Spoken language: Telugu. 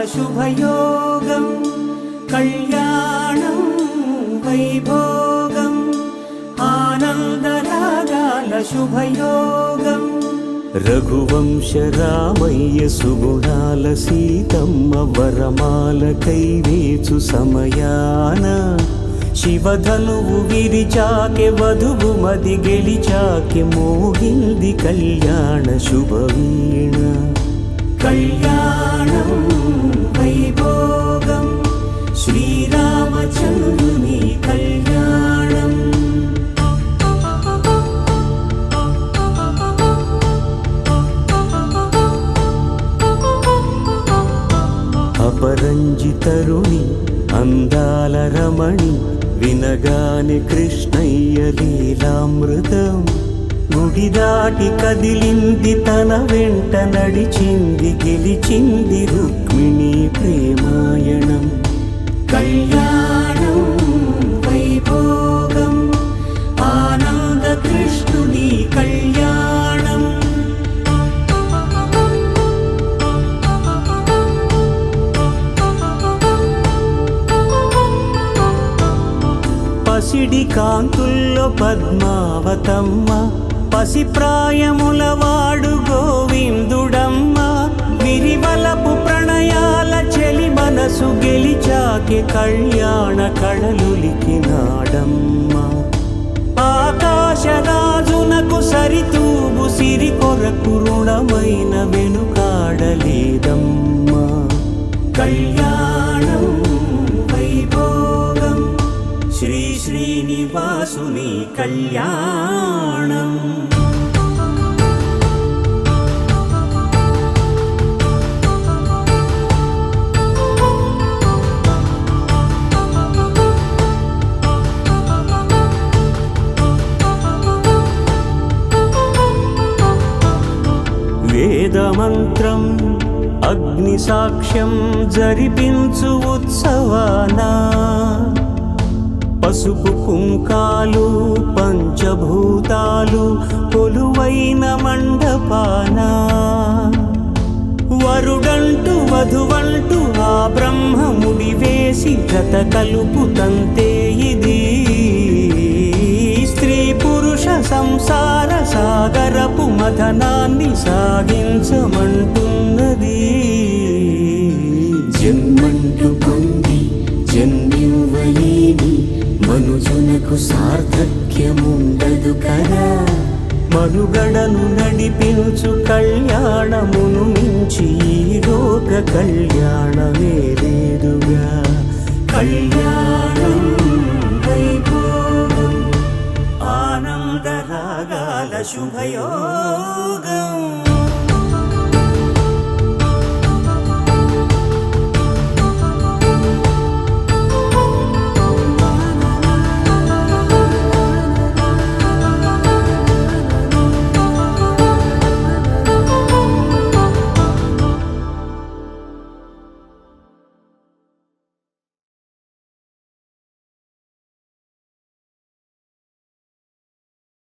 శుభయోగం కళ్యాణం వైభోగం ఆనందరాగాల శుభయోగం రఘువంశ రామయ్య సుగుణాల సీతమ్మ వరమాల కైవేచు సమయాన శివధనువు విరిచాకె వధువు మది గెలిచాకె మోగింది కళ్యాణ శుభవీణ కళ్యాణం వైభోగం శ్రీరామచంద్రుని కళ్యాణం అపరంజి తరుణి అందాల రమణి వినగాని కృష్ణయ్య లీలామృతం గుడి దాటి కదిలింది తన వెంట నడిచింది గెలిచింది రుక్మిణి ప్రేమాయణం కళ్యాణం వైభోగం ఆనంద కృష్ణుని కళ్యాణం పసిడి కాంతుల్లో పద్మావతమ్మ పసిప్రాయముల వాడు గోవిందుడమ్మ విరివలపు ప్రణయాల చెలి మనసు గెలిచాకె కళ్యాణ కళలులికినాడమ్మ ఆకాశరాజునకు సరితూబు సిరి కొరకు రుణమైన వెనుకాడలేదమ్మ కళ్యాణం వైభోగం శ్రీ శ్రీనివాసుని కళ్యాణం వేదమంత్రం అగ్ని సాక్ష్యం జరిపించు ఉత్సవానా పసుపు కుంకాలు పంచభూతాలు కొలువైన మండపాన వరుడంటూ వధువంటూ ఆ బ్రహ్మముడి వేసి జత కలుపు తంతే ఇది స్త్రీ పురుష సంసార సాగరపు మథనాన్ని సాగించమంటున్నది జన్మంటూ పొంది జన్మివ్వలేని మనుజునకు సార్థక్యముండదు కదా మనుగడను నడిపించు కళ్యాణమును మించి ఈ లోక కళ్యాణమే లేదుగా కళ్యాణం వైభోగం ఆనందరాగాల శుభయోగం